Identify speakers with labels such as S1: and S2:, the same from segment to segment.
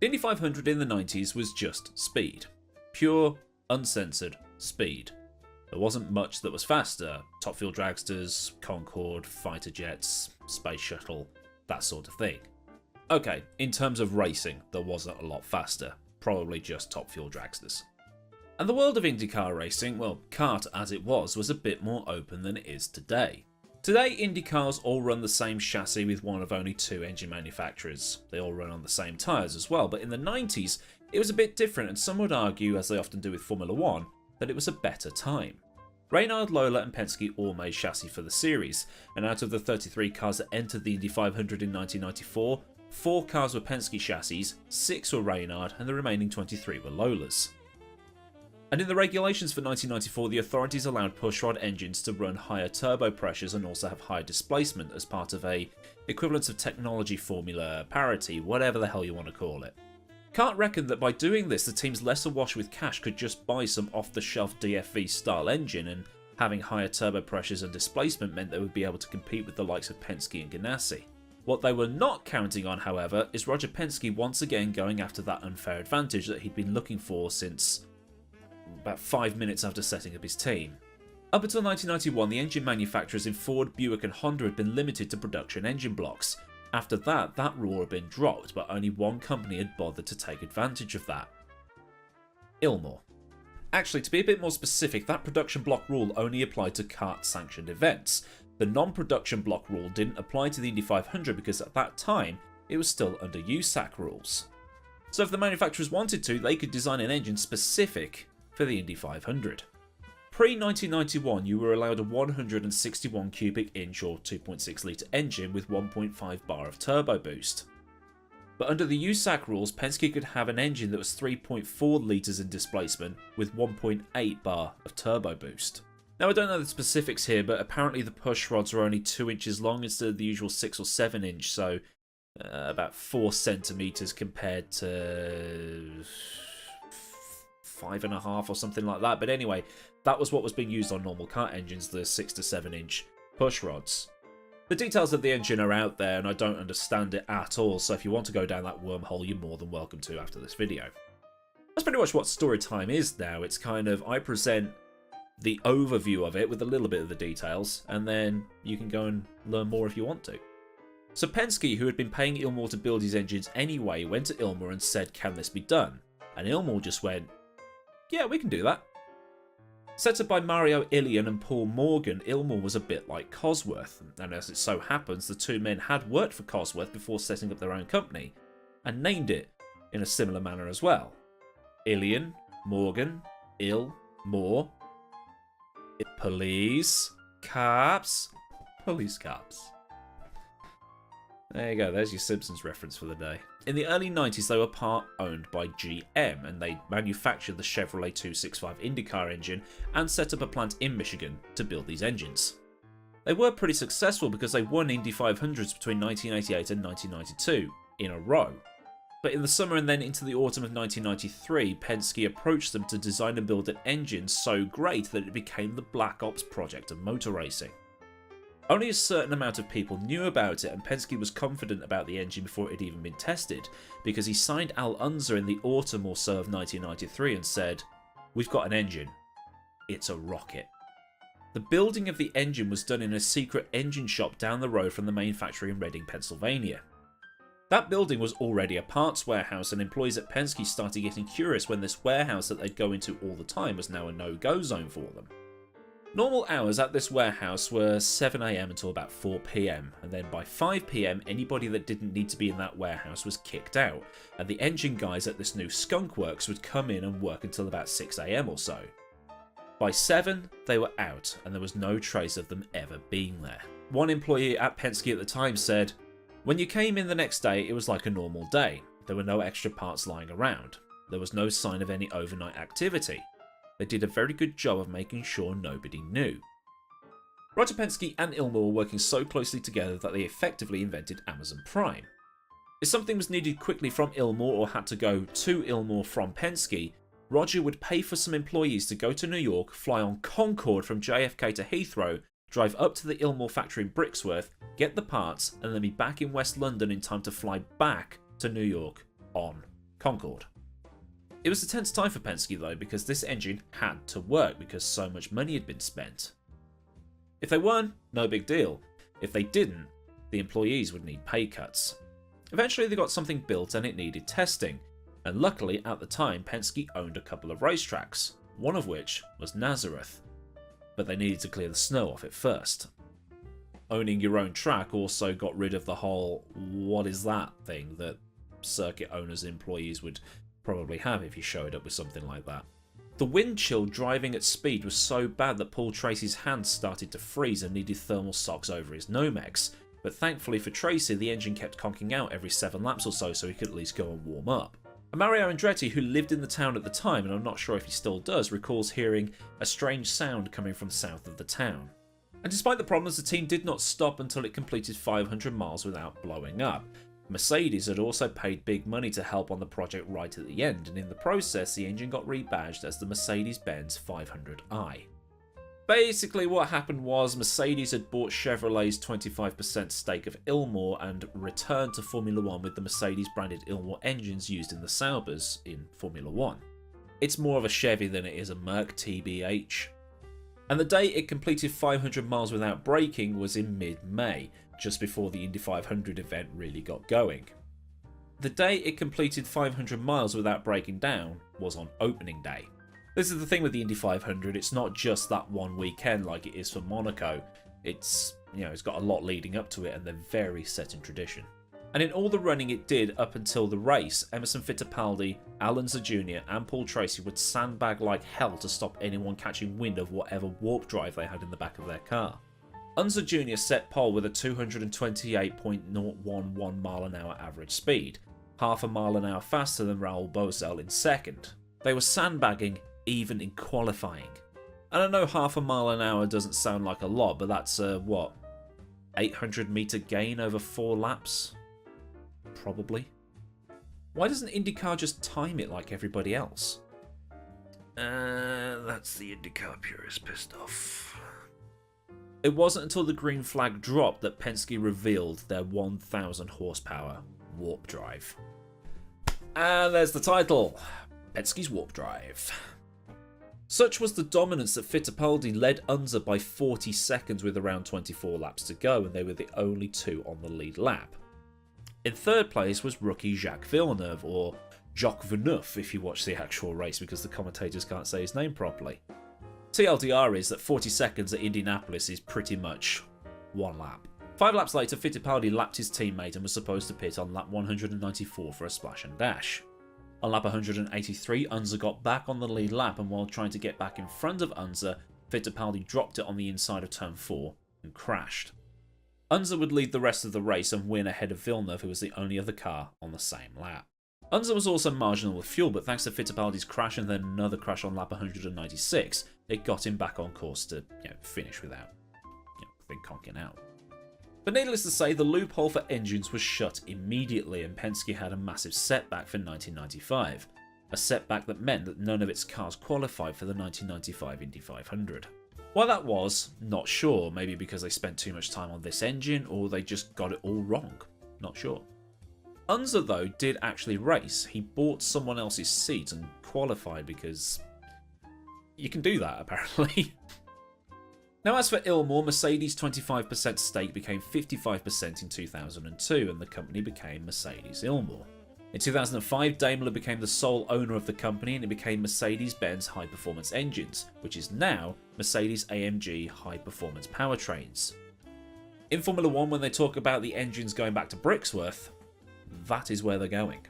S1: The Indy 500 in the 90s was just speed. Pure, uncensored speed. There wasn't much that was faster. Top fuel dragsters, Concorde, fighter jets, space shuttle, that sort of thing. Okay, in terms of racing, there wasn't a lot faster. Probably just top fuel dragsters. And the world of IndyCar racing, well, kart as it was a bit more open than it is today. Today, Indy cars all run the same chassis with one of only 2 engine manufacturers. They all run on the same tyres as well, but in the 90s, it was a bit different, and some would argue, as they often do with Formula 1, that it was a better time. Reynard, Lola and Penske all made chassis for the series, and out of the 33 cars that entered the Indy 500 in 1994, 4 cars were Penske chassis, 6 were Reynard, and the remaining 23 were Lolas. And in the regulations for 1994, the authorities allowed pushrod engines to run higher turbo pressures and also have higher displacement as part of a equivalence of technology formula, parity, whatever the hell you want to call it. Kart reckoned that by doing this, the teams less awash with cash could just buy some off-the-shelf DFV style engine, and having higher turbo pressures and displacement meant they would be able to compete with the likes of Penske and Ganassi. What they were not counting on, however, is Roger Penske once again going after that unfair advantage that he'd been looking for since about 5 minutes after setting up his team. Up until 1991, the engine manufacturers in Ford, Buick and Honda had been limited to production engine blocks. After that, that rule had been dropped, but only one company had bothered to take advantage of that. Ilmor. Actually, to be a bit more specific, that production block rule only applied to kart-sanctioned events. The non-production block rule didn't apply to the Indy 500 because at that time, it was still under USAC rules. So if the manufacturers wanted to, they could design an engine specific for the Indy 500. Pre-1991, you were allowed a 161 cubic inch or 2.6 litre engine with 1.5 bar of turbo boost. But under the USAC rules, Penske could have an engine that was 3.4 litres in displacement with 1.8 bar of turbo boost. Now I don't know the specifics here, but apparently the push rods are only 2 inches long instead of the usual 6 or 7 inch, so about 4 centimetres compared to 5.5 or something like that. But anyway, that was what was being used on normal kart engines, the 6 to 7 inch push rods. The details of the engine are out there and I don't understand it at all, so if you want to go down that wormhole, you're more than welcome to after this video. That's pretty much what story time is now. It's kind of, I present the overview of it with a little bit of the details, and then you can go and learn more if you want to. So Penske, who had been paying Ilmor to build his engines anyway, went to Ilmor and said, can this be done? And Ilmor just went, yeah, we can do that. Set up by Mario Ilian and Paul Morgan, Ilmor was a bit like Cosworth, and as it so happens, the two men had worked for Cosworth before setting up their own company, and named it in a similar manner as well. Ilian, Morgan, Mor, police cops. There you go, there's your Simpsons reference for the day. In the early 90s, they were part owned by GM, and they manufactured the Chevrolet 265 Indycar engine and set up a plant in Michigan to build these engines. They were pretty successful because they won Indy 500s between 1988 and 1992 in a row. But in the summer and then into the autumn of 1993, Penske approached them to design and build an engine so great that it became the Black Ops project of motor racing. Only a certain amount of people knew about it, and Penske was confident about the engine before it had even been tested, because he signed Al Unser in the autumn or so of 1993 and said, "We've got an engine. It's a rocket." The building of the engine was done in a secret engine shop down the road from the main factory in Reading, Pennsylvania. That building was already a parts warehouse, and employees at Penske started getting curious when this warehouse that they'd go into all the time was now a no-go zone for them. Normal hours at this warehouse were 7 AM until about 4 PM, and then by 5 PM anybody that didn't need to be in that warehouse was kicked out, and the engine guys at this new Skunkworks would come in and work until about 6 AM or so. By 7, they were out, and there was no trace of them ever being there. One employee at Penske at the time said, "When you came in the next day, it was like a normal day. There were no extra parts lying around. There was no sign of any overnight activity. They did a very good job of making sure nobody knew." Roger Penske and Ilmor were working so closely together that they effectively invented Amazon Prime. If something was needed quickly from Ilmor or had to go to Ilmor from Penske, Roger would pay for some employees to go to New York, fly on Concorde from JFK to Heathrow, drive up to the Ilmor factory in Brixworth, get the parts, and then be back in West London in time to fly back to New York on Concorde. It was a tense time for Penske though, because this engine had to work because so much money had been spent. If they won, no big deal. If they didn't, the employees would need pay cuts. Eventually they got something built and it needed testing, and luckily at the time Penske owned a couple of racetracks, one of which was Nazareth, but they needed to clear the snow off it first. Owning your own track also got rid of the whole "what is that" thing that circuit owners and employees would probably have if you showed up with something like that. The wind chill driving at speed was so bad that Paul Tracy's hands started to freeze and needed thermal socks over his Nomex, but thankfully for Tracy the engine kept conking out every 7 laps or so he could at least go and warm up. Mario Andretti, who lived in the town at the time, and I'm not sure if he still does, recalls hearing a strange sound coming from south of the town. And despite the problems, the team did not stop until it completed 500 miles without blowing up. Mercedes had also paid big money to help on the project right at the end, and in the process the engine got rebadged as the Mercedes-Benz 500i. Basically what happened was Mercedes had bought Chevrolet's 25% stake of Ilmor and returned to Formula 1 with the Mercedes branded Ilmor engines used in the Saubers in Formula 1. It's more of a Chevy than it is a Merc, TBH. And the day it completed 500 miles without braking was in mid-May, just before the Indy 500 event really got going. The day it completed 500 miles without breaking down was on opening day. This is the thing with the Indy 500, it's not just that one weekend like it is for Monaco. It's got a lot leading up to it and they're very set in tradition. And in all the running it did up until the race, Emerson Fittipaldi, Al Unser Jr. and Paul Tracy would sandbag like hell to stop anyone catching wind of whatever warp drive they had in the back of their car. Unser Jr. set pole with a 228.011 mile an hour average speed, half a mile an hour faster than Raoul Boesel in second. They were sandbagging even in qualifying. And I know half a mile an hour doesn't sound like a lot, but that's a, 800 meter gain over 4 laps? Probably. Why doesn't Indycar just time it like everybody else? That's the Indycar purist pissed off. It wasn't until the green flag dropped that Penske revealed their 1000 horsepower warp drive. And there's the title, Penske's Warp Drive. Such was the dominance that Fittipaldi led Unser by 40 seconds with around 24 laps to go, and they were the only 2 on the lead lap. In third place was rookie Jacques Villeneuve, or Jacques Villeneuve if you watch the actual race because the commentators can't say his name properly. TLDR is that 40 seconds at Indianapolis is pretty much 1 lap. 5 laps later, Fittipaldi lapped his teammate and was supposed to pit on lap 194 for a splash and dash. On lap 183, Unser got back on the lead lap, and while trying to get back in front of Unser, Fittipaldi dropped it on the inside of turn 4 and crashed. Unser would lead the rest of the race and win ahead of Villeneuve, who was the only other car on the same lap. Unser was also marginal with fuel, but thanks to Fittipaldi's crash and then another crash on lap 196, it got him back on course to finish without thing conking out. But needless to say, the loophole for engines was shut immediately, and Penske had a massive setback for 1995. A setback that meant that none of its cars qualified for the 1995 Indy 500. Why that was, not sure. Maybe because they spent too much time on this engine, or they just got it all wrong. Not sure. Unser, though, did actually race. He bought someone else's seat and qualified because you can do that, apparently. Now, as for Ilmor, Mercedes' 25% stake became 55% in 2002, and the company became Mercedes Ilmor. In 2005, Daimler became the sole owner of the company, and it became Mercedes-Benz High Performance Engines, which is now Mercedes-AMG High Performance Powertrains. In Formula 1, when they talk about the engines going back to Brixworth, that is where they're going.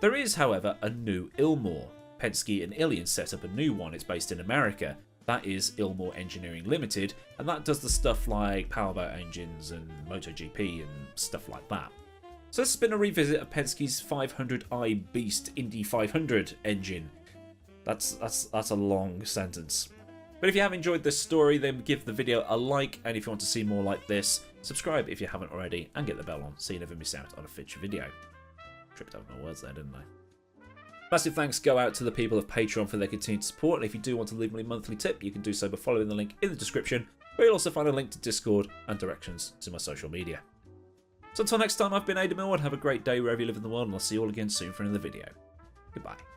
S1: There is, however, a new Ilmor. Penske and Ilion set up a new one. It's based in America. That is Ilmor Engineering Limited, and that does the stuff like powerboat engines and MotoGP and stuff like that. So this has been a revisit of Penske's 500i Beast Indy 500 engine. That's a long sentence. But if you have enjoyed this story, then give the video a like, and if you want to see more like this, subscribe if you haven't already, and get the bell on so you never miss out on a future video. Tripped over my words there, didn't I? Massive thanks go out to the people of Patreon for their continued support, and if you do want to leave me a monthly tip, you can do so by following the link in the description, where you'll also find a link to Discord and directions to my social media. So until next time, I've been AdmiralLaWind. Have a great day wherever you live in the world, and I'll see you all again soon for another video. Goodbye.